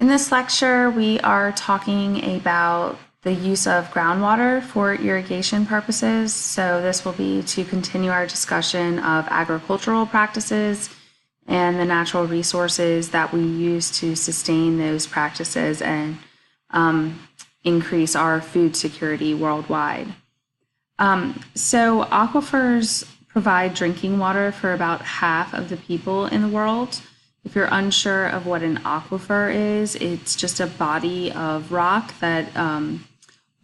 In this lecture, we are talking about the use of groundwater for irrigation purposes. So this will be to continue our discussion of agricultural practices and the natural resources that we use to sustain those practices and increase our food security worldwide. So aquifers provide drinking water for about half of the people in the world. If you're unsure of what an aquifer is, it's just a body of rock that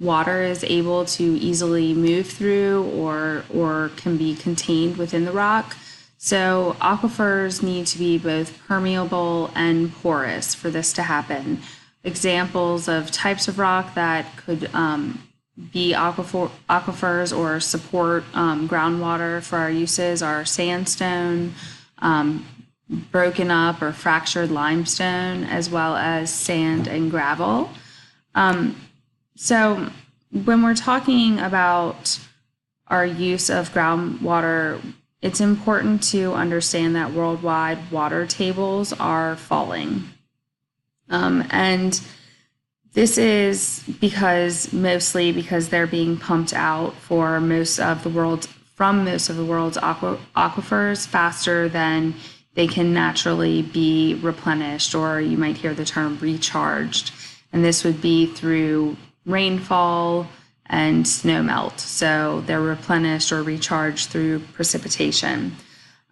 water is able to easily move through or can be contained within the rock. So aquifers need to be both permeable and porous for this to happen. Examples of types of rock that could be aquifers or support groundwater for our uses are sandstone, broken up or fractured limestone, as well as sand and gravel. So when we're talking about our use of groundwater, it's important to understand that worldwide water tables are falling. And this is mostly because they're being pumped out from most of the world's aquifers faster than they can naturally be replenished, or you might hear the term recharged. And this would be through rainfall and snowmelt. So they're replenished or recharged through precipitation.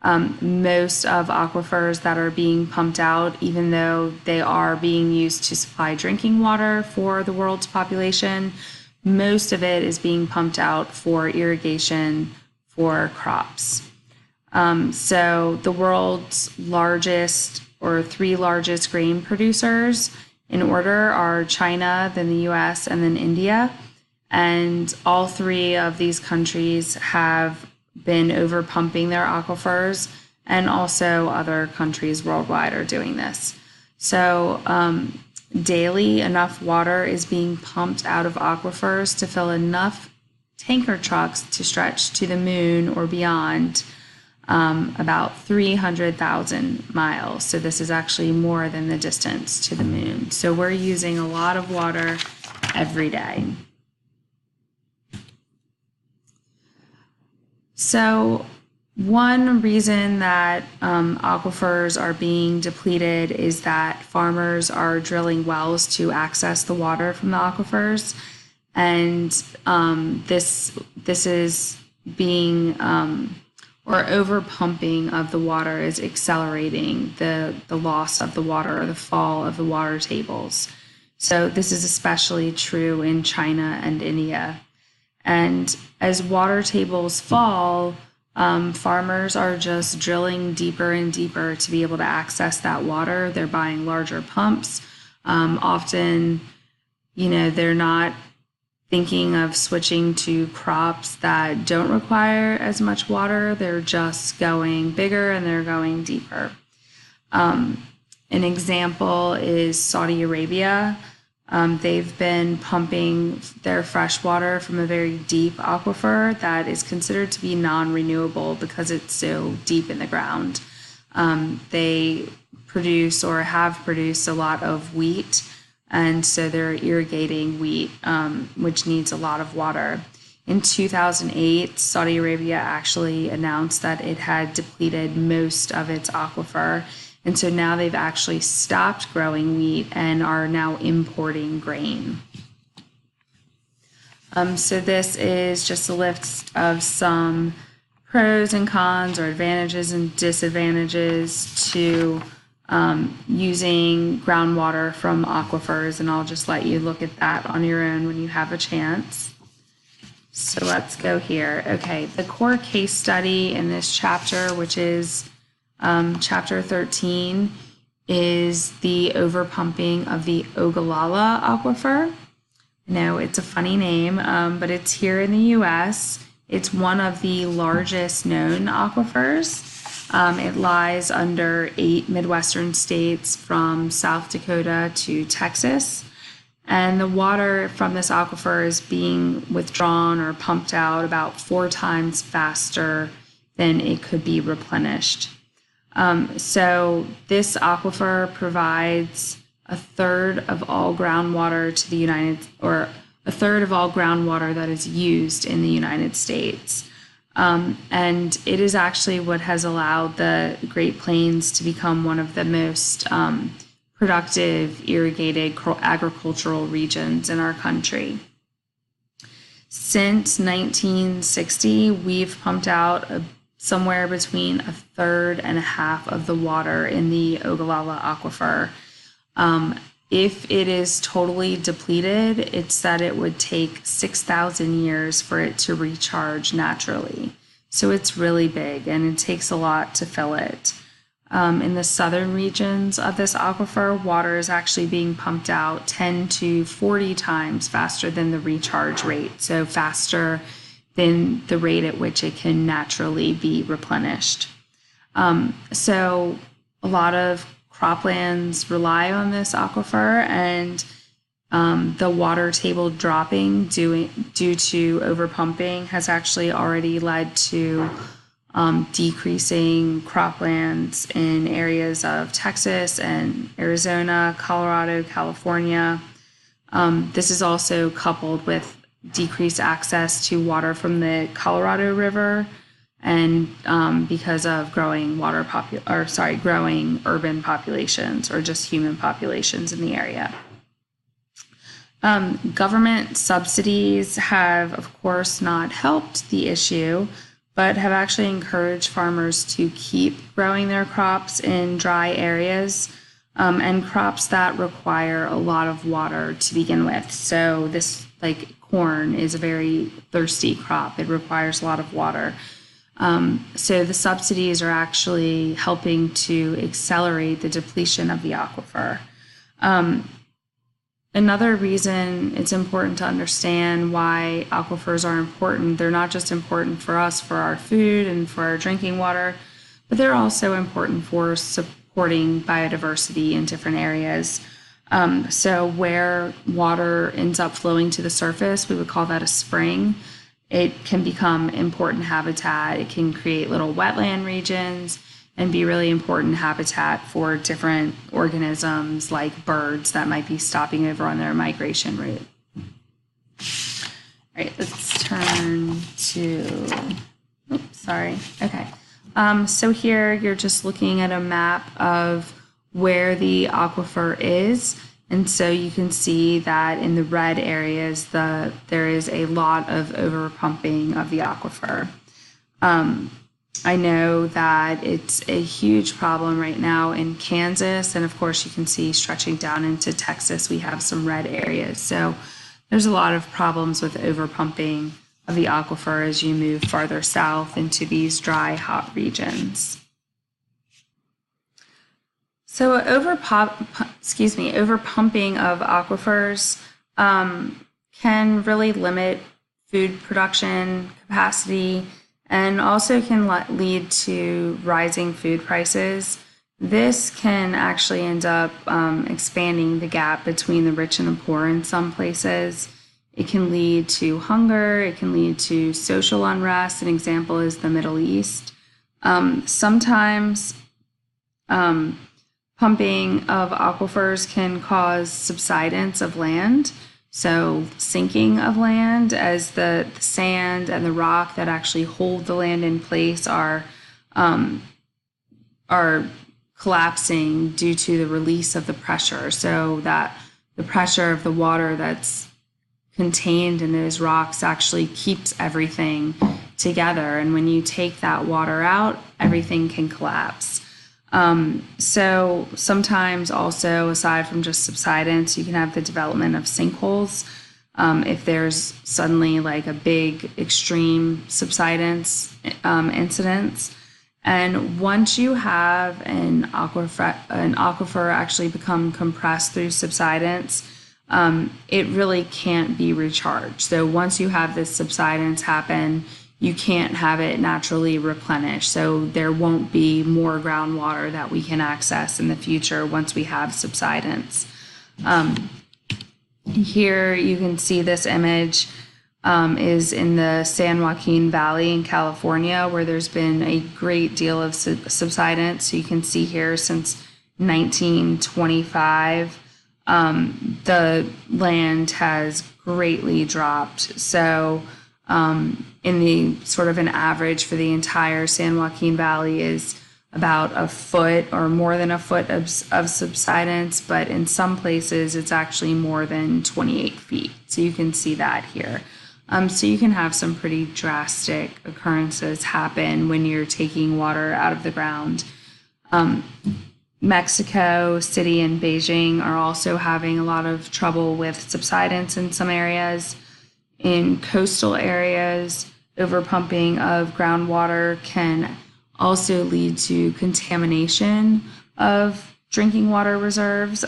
Most of aquifers that are being pumped out, even though they are being used to supply drinking water for the world's population, most of it is being pumped out for irrigation for crops. So the world's largest or three largest grain producers in order are China, then the US, and then India. And all three of these countries have been overpumping their aquifers, and also other countries worldwide are doing this. So daily, enough water is being pumped out of aquifers to fill enough tanker trucks to stretch to the moon or beyond, about 300,000 miles. So this is actually more than the distance to the moon. So we're using a lot of water every day. So one reason that aquifers are being depleted is that farmers are drilling wells to access the water from the aquifers. And this is being or over pumping of the water is accelerating the loss of the water or the fall of the water tables. So this is especially true in China and India. And as water tables fall, farmers are just drilling deeper and deeper to be able to access that water. They're buying larger pumps. Often, they're not thinking of switching to crops that don't require as much water. They're just going bigger and they're going deeper. An example is Saudi Arabia. They've been pumping their fresh water from a very deep aquifer that is considered to be non-renewable because it's so deep in the ground. They produce or have produced a lot of wheat, and so they're irrigating wheat, which needs a lot of water. In 2008, Saudi Arabia actually announced that it had depleted most of its aquifer. And so now they've actually stopped growing wheat and are now importing grain. So this is just a list of some pros and cons or advantages and disadvantages to using groundwater from aquifers. And I'll just let you look at that on your own when you have a chance. So let's go here. Okay, the core case study in this chapter, which is Chapter 13, is the overpumping of the Ogallala Aquifer. No, it's a funny name, but it's here in the US. It's one of the largest known aquifers. It lies under 8 Midwestern states from South Dakota to Texas. And the water from this aquifer is being withdrawn or pumped out about 4 times faster than it could be replenished. So this aquifer provides a third of all groundwater to the a third of all groundwater that is used in the United States. And it is actually what has allowed the Great Plains to become one of the most productive irrigated agricultural regions in our country. Since 1960, we've pumped out somewhere between a third and a half of the water in the Ogallala Aquifer. If it is totally depleted, it's that it would take 6,000 years for it to recharge naturally. So it's really big, and it takes a lot to fill it. In the southern regions of this aquifer, water is actually being pumped out 10 to 40 times faster than the recharge rate, so faster than the rate at which it can naturally be replenished. So a lot of croplands rely on this aquifer, and the water table dropping due to overpumping has actually already led to decreasing croplands in areas of Texas and Arizona, Colorado, California. This is also coupled with decreased access to water from the Colorado River, and because of growing growing urban populations or just human populations in the area. Government subsidies have, of course, not helped the issue, but have actually encouraged farmers to keep growing their crops in dry areas and crops that require a lot of water to begin with. So this, like corn, is a very thirsty crop. It requires a lot of water. So the subsidies are actually helping to accelerate the depletion of the aquifer. Another reason it's important to understand why aquifers are important, they're not just important for us, for our food and for our drinking water, but they're also important for supporting biodiversity in different areas. So where water ends up flowing to the surface, we would call that a spring. It can become important habitat. It can create little wetland regions and be really important habitat for different organisms like birds that might be stopping over on their migration route. All right, let's turn to, okay. So here you're just looking at a map of where the aquifer is. And so you can see that in the red areas, there is a lot of overpumping of the aquifer. I know that it's a huge problem right now in Kansas, and of course you can see stretching down into Texas, we have some red areas. So there's a lot of problems with overpumping of the aquifer as you move farther south into these dry, hot regions. So overpumping of aquifers can really limit food production capacity and also can lead to rising food prices. This can actually end up expanding the gap between the rich and the poor in some places. It can lead to hunger. It can lead to social unrest. An example is the Middle East. Sometimes pumping of aquifers can cause subsidence of land, so sinking of land, as the sand and the rock that actually hold the land in place are collapsing due to the release of the pressure, so that the pressure of the water that's contained in those rocks actually keeps everything together. And when you take that water out, everything can collapse. So sometimes also, aside from just subsidence, you can have the development of sinkholes. If there's suddenly like a big extreme subsidence incidents. And once you have an aquifer actually become compressed through subsidence, it really can't be recharged. So once you have this subsidence happen, you can't have it naturally replenished. So there won't be more groundwater that we can access in the future once we have subsidence. Here you can see this image is in the San Joaquin Valley in California, where there's been a great deal of subsidence. So you can see here since 1925, the land has greatly dropped. So in the sort of an average for the entire San Joaquin Valley is about a foot or more than a foot of subsidence, but in some places it's actually more than 28 feet. So you can see that here. So you can have some pretty drastic occurrences happen when you're taking water out of the ground. Mexico City and Beijing are also having a lot of trouble with subsidence in some areas. In coastal areas, overpumping of groundwater can also lead to contamination of drinking water reserves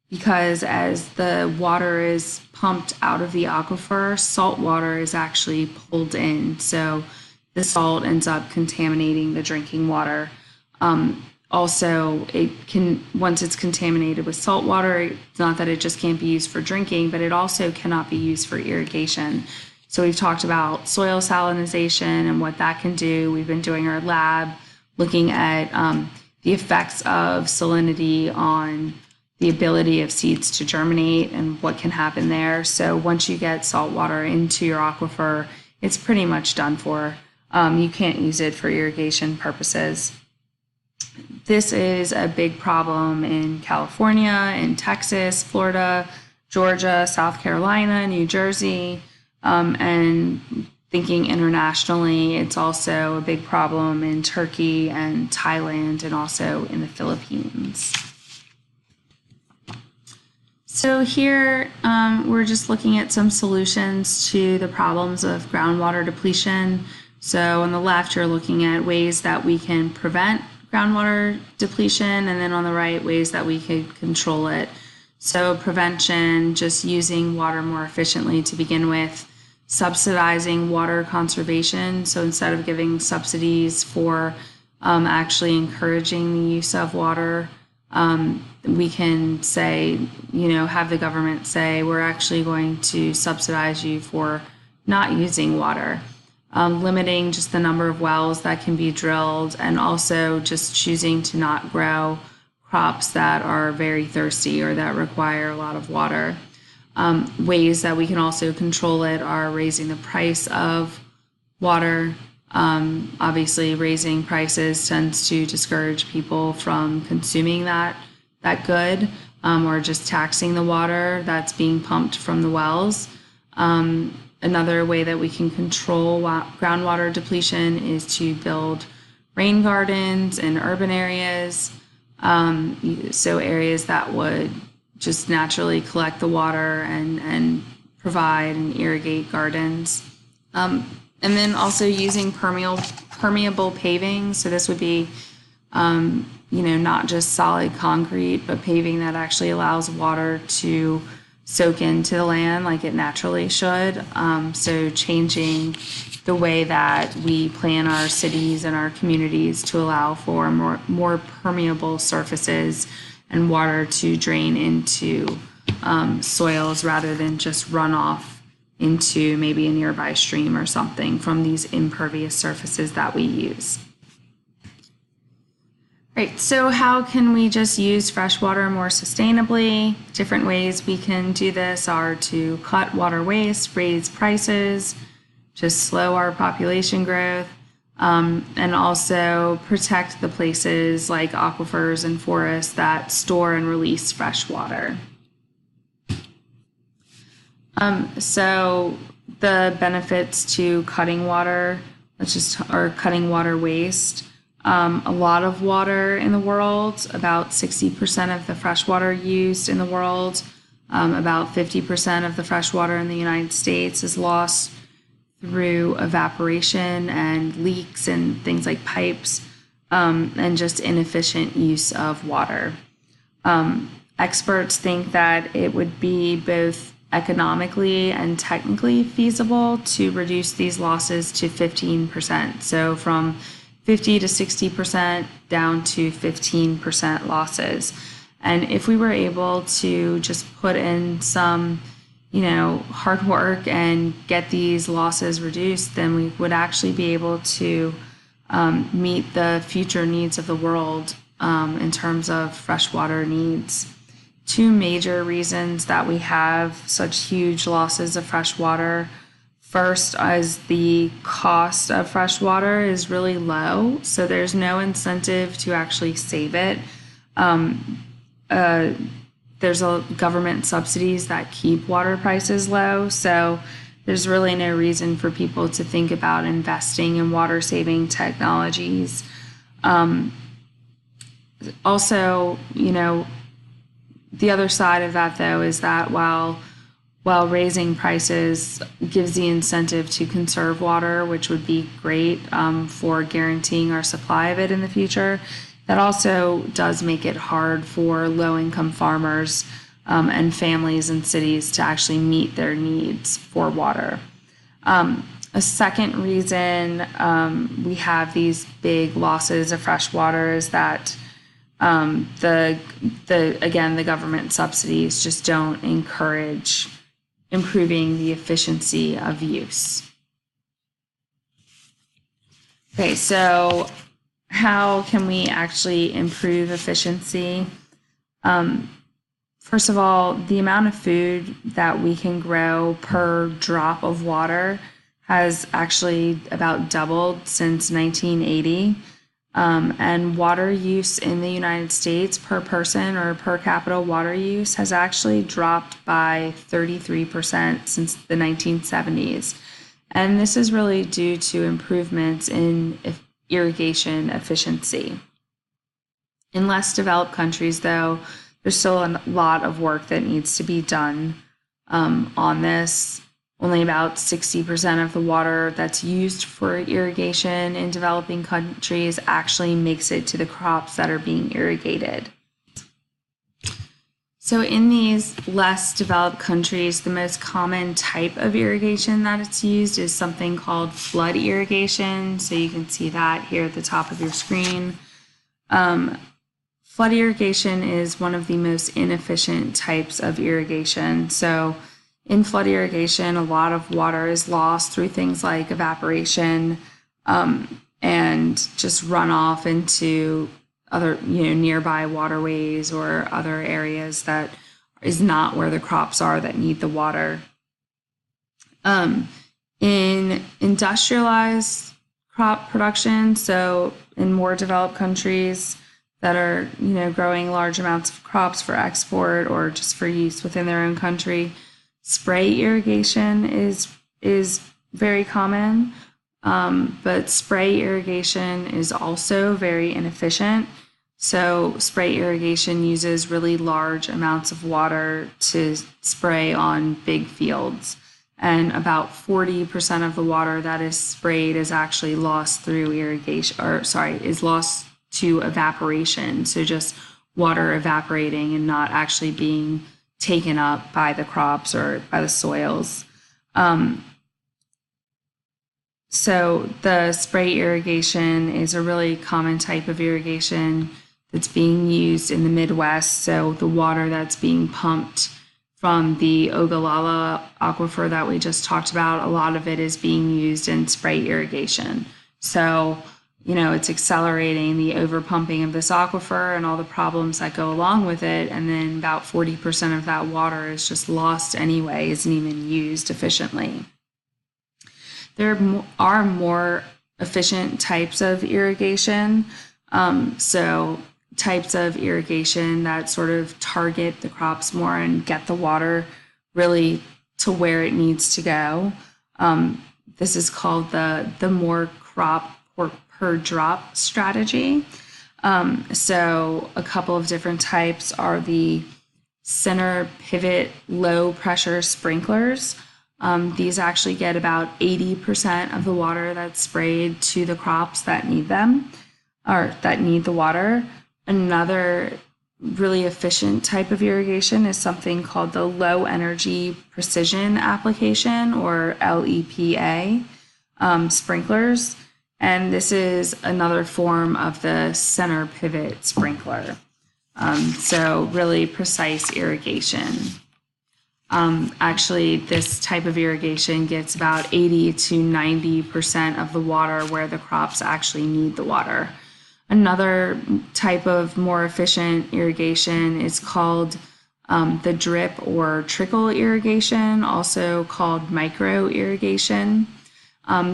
because as the water is pumped out of the aquifer, salt water is actually pulled in. So the salt ends up contaminating the drinking water. Also, it can, once it's contaminated with salt water, it's not that it just can't be used for drinking, but it also cannot be used for irrigation. So we've talked about soil salinization and what that can do. We've been doing our lab looking at the effects of salinity on the ability of seeds to germinate and what can happen there. So once you get salt water into your aquifer, it's pretty much done for. You can't use it for irrigation purposes. This is a big problem in California, in Texas, Florida, Georgia, South Carolina, New Jersey, and thinking internationally, it's also a big problem in Turkey and Thailand and also in the Philippines. So here we're just looking at some solutions to the problems of groundwater depletion. So on the left, you're looking at ways that we can prevent groundwater depletion, and then on the right, ways that we could control it. So prevention, just using water more efficiently to begin with, subsidizing water conservation. So instead of giving subsidies for actually encouraging the use of water, we can say, have the government say, we're actually going to subsidize you for not using water. Limiting just the number of wells that can be drilled, and also just choosing to not grow crops that are very thirsty or that require a lot of water. Ways that we can also control it are raising the price of water. Obviously, raising prices tends to discourage people from consuming that good, or just taxing the water that's being pumped from the wells. Another way that we can control groundwater depletion is to build rain gardens in urban areas, so areas that would just naturally collect the water and provide and irrigate gardens. And then also using permeable paving. So this would be, not just solid concrete, but paving that actually allows water to soak into the land like it naturally should. So changing the way that we plan our cities and our communities to allow for more permeable surfaces and water to drain into soils rather than just run off into maybe a nearby stream or something from these impervious surfaces that we use. Right, so how can we just use fresh water more sustainably? Different ways we can do this are to cut water waste, raise prices, just slow our population growth, and also protect the places like aquifers and forests that store and release fresh water. So the benefits to cutting water, cutting water waste. A lot of water in the world, about 60% of the fresh water used in the world, about 50% of the fresh water in the United States is lost through evaporation and leaks and things like pipes, and just inefficient use of water. Experts think that it would be both economically and technically feasible to reduce these losses to 15%. So from 50 to 60% down to 15% losses. And if we were able to just put in some, hard work and get these losses reduced, then we would actually be able to meet the future needs of the world in terms of freshwater needs. two major reasons that we have such huge losses of fresh water. First, as the cost of fresh water is really low, so there's no incentive to actually save it. There's government subsidies that keep water prices low, so there's really no reason for people to think about investing in water saving technologies. Also, the other side of that, though, is that while raising prices gives the incentive to conserve water, which would be great for guaranteeing our supply of it in the future, that also does make it hard for low-income farmers and families in cities to actually meet their needs for water. A second reason we have these big losses of fresh water is that the government subsidies just don't encourage improving the efficiency of use. Okay, so how can we actually improve efficiency? First of all, the amount of food that we can grow per drop of water has actually about doubled since 1980. And water use in the United States per person or per capita water use has actually dropped by 33% since the 1970s. And this is really due to improvements in irrigation efficiency. In less developed countries, though, there's still a lot of work that needs to be done on this. Only about 60% of the water that's used for irrigation in developing countries actually makes it to the crops that are being irrigated. So in these less developed countries, the most common type of irrigation that it's used is something called flood irrigation. So you can see that here at the top of your screen. Flood irrigation is one of the most inefficient types of irrigation. So in flood irrigation, a lot of water is lost through things like evaporation and just runoff into other, nearby waterways or other areas that is not where the crops are that need the water. In industrialized crop production, so in more developed countries that are, growing large amounts of crops for export or just for use within their own country, spray irrigation is very common, but spray irrigation is also very inefficient. So spray irrigation uses really large amounts of water to spray on big fields. And about 40% of the water that is sprayed is actually lost through is lost to evaporation. So just water evaporating and not actually being taken up by the crops or by the soils. So the spray irrigation is a really common type of irrigation that's being used in the Midwest. So the water that's being pumped from the Ogallala aquifer that we just talked about, a lot of it is being used in spray irrigation. So, it's accelerating the overpumping of this aquifer and all the problems that go along with it. And then about 40% of that water is just lost anyway, isn't even used efficiently. There are more efficient types of irrigation. So types of irrigation that sort of target the crops more and get the water really to where it needs to go. This is called the more crop per drop strategy. So a couple of different types are the center pivot low pressure sprinklers. These actually get about 80% of the water that's sprayed to the crops that need them or that need the water. Another really efficient type of irrigation is something called the low energy precision application or LEPA sprinklers. And this is another form of the center pivot sprinkler. So really precise irrigation. Actually, this type of irrigation gets about 80 to 90% of the water where the crops actually need the water. Another type of more efficient irrigation is called the drip or trickle irrigation, also called micro irrigation.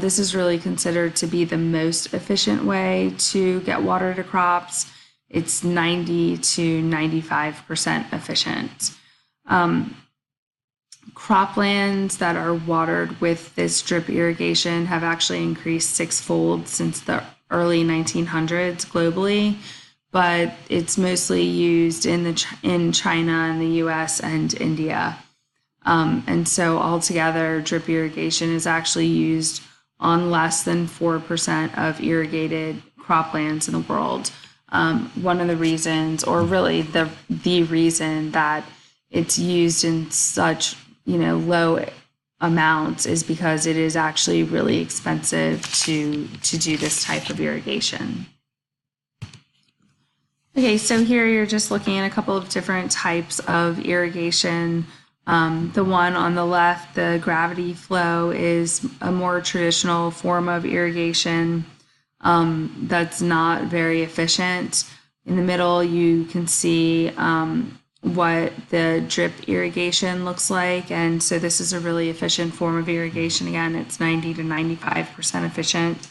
This is really considered to be the most efficient way to get water to crops. It's 90 to 95% efficient. Croplands that are watered with this drip irrigation have actually increased sixfold since the early 1900s globally, but it's mostly used in China and the US and India. And so altogether, drip irrigation is actually used on less than 4% of irrigated croplands in the world. One of the reasons, or really the reason that it's used in such low amounts is because it is actually really expensive to do this type of irrigation. Okay, so here you're just looking at a couple of different types of irrigation. The one on the left, the gravity flow, is a more traditional form of irrigation that's not very efficient. In the middle, you can see what the drip irrigation looks like. And so this is a really efficient form of irrigation. Again, it's 90 to 95% efficient.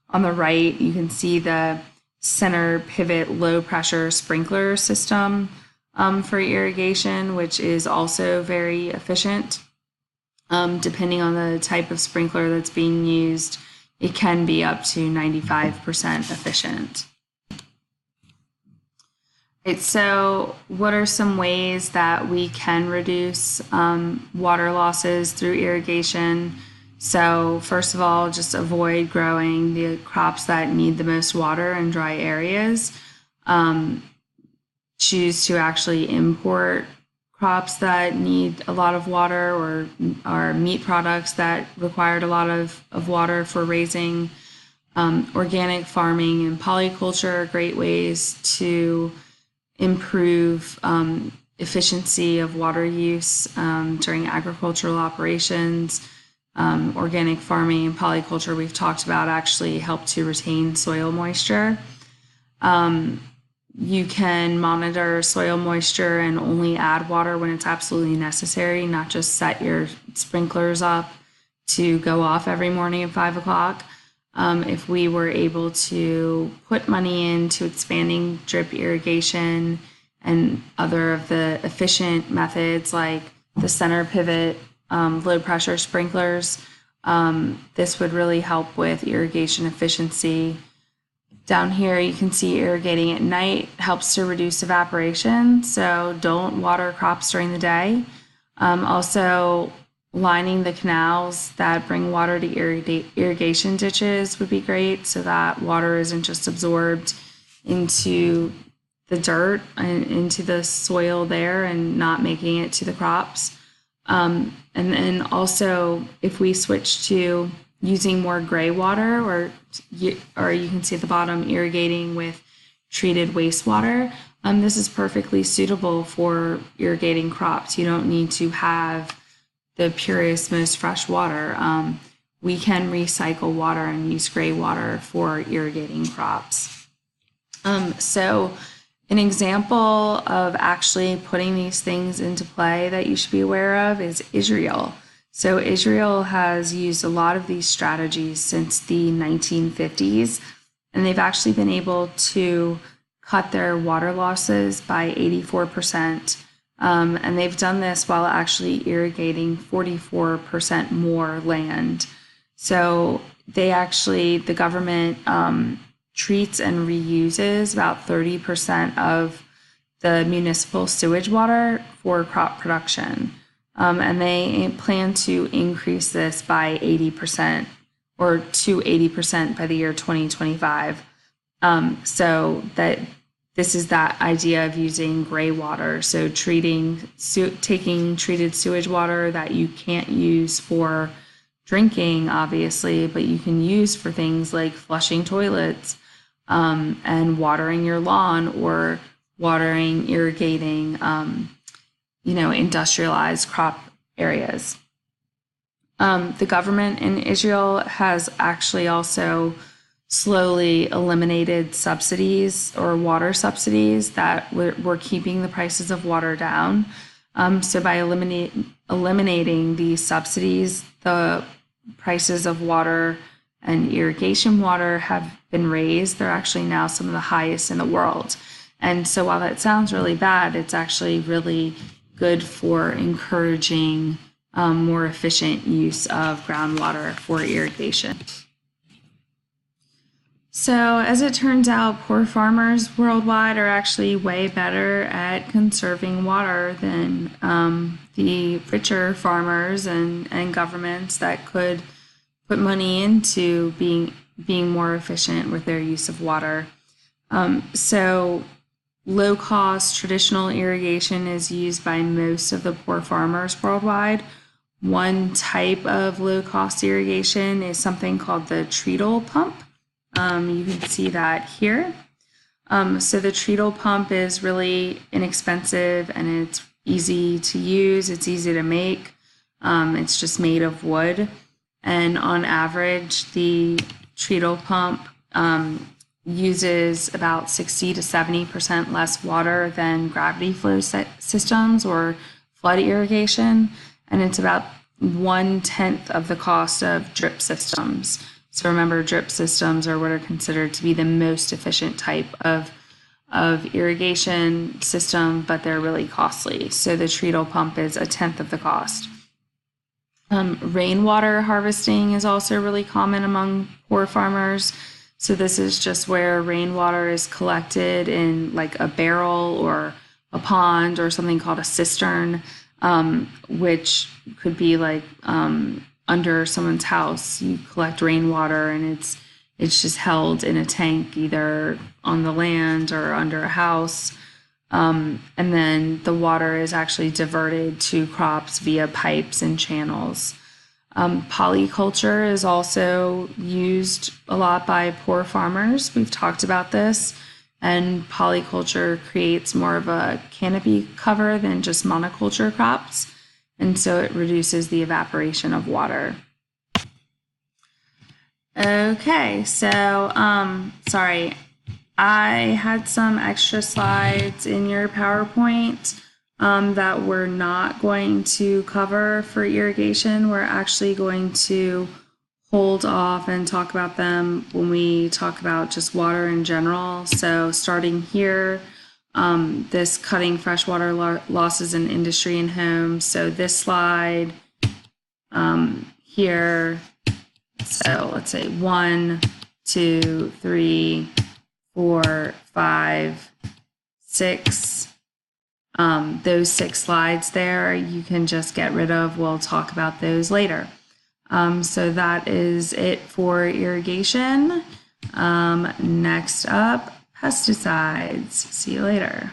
On the right, you can see the center pivot low pressure sprinkler system for irrigation, which is also very efficient. Depending on the type of sprinkler that's being used, it can be up to 95% efficient. So what are some ways that we can reduce water losses through irrigation? So first of all, just avoid growing the crops that need the most water in dry areas. Choose to actually import crops that need a lot of water, or meat products that required a lot of water for raising. Organic farming and polyculture are great ways to improve efficiency of water use during agricultural operations. Organic farming and polyculture, we've talked about, actually help to retain soil moisture. You can monitor soil moisture and only add water when it's absolutely necessary, not just set your sprinklers up to go off every morning at 5 o'clock. If we were able to put money into expanding drip irrigation and other of the efficient methods like the center pivot low pressure sprinklers, this would really help with irrigation efficiency. Down here you can see irrigating at night helps to reduce evaporation, so don't water crops during the day. Also, lining the canals that bring water to irrigation ditches would be great, so that water isn't just absorbed into the dirt and into the soil there and not making it to the crops. And then also, if we switch to using more gray water, or you can see at the bottom, irrigating with treated wastewater, this is perfectly suitable for irrigating crops. You don't need to have the purest, most fresh water. We can recycle water and use gray water for irrigating crops. So an example of actually putting these things into play that you should be aware of is Israel. So Israel has used a lot of these strategies since the 1950s, and they've actually been able to cut their water losses by 84%. And they've done this while actually irrigating 44% more land. So the government treats and reuses about 30% of the municipal sewage water for crop production. And they plan to increase this by 80%, or to 80% by the year 2025. So that this is that idea of using gray water. So taking treated sewage water that you can't use for drinking, obviously, but you can use for things like flushing toilets, and watering your lawn, or irrigating, industrialized crop areas. The government in Israel has actually also slowly eliminated subsidies or water subsidies that were keeping the prices of water down. So by eliminating these subsidies, the prices of water and irrigation water have been raised. They're actually now some of the highest in the world. And so while that sounds really bad, it's actually really good for encouraging more efficient use of groundwater for irrigation. So as it turns out, poor farmers worldwide are actually way better at conserving water than the richer farmers and governments that could put money into being more efficient with their use of water. So low-cost traditional irrigation is used by most of the poor farmers worldwide. One type of low-cost irrigation is something called the treadle pump. You can see that here. So the treadle pump is really inexpensive and it's easy to use. It's easy to make. It's just made of wood. And on average, the treadle pump uses about 60 to 70% less water than gravity flow systems or flood irrigation. And it's about 1/10 of the cost of drip systems. So remember, drip systems are what are considered to be the most efficient type of irrigation system, but they're really costly. So the treadle pump is 1/10 of the cost. Rainwater harvesting is also really common among poor farmers. So this is just where rainwater is collected in like a barrel or a pond or something called a cistern, which could be like under someone's house. You collect rainwater and it's just held in a tank either on the land or under a house. And then the water is actually diverted to crops via pipes and channels. Polyculture is also used a lot by poor farmers. We've talked about this. And polyculture creates more of a canopy cover than just monoculture crops. And so it reduces the evaporation of water. Okay, so sorry. I had some extra slides in your PowerPoint that we're not going to cover for irrigation. We're actually going to hold off and talk about them when we talk about just water in general. So starting here, this cutting freshwater losses in industry and homes. So this slide here, so let's say 1, 2, 3, 4, 5, 6. Those 6 slides there, you can just get rid of. We'll talk about those later. So that is it for irrigation. Next up, pesticides. See you later.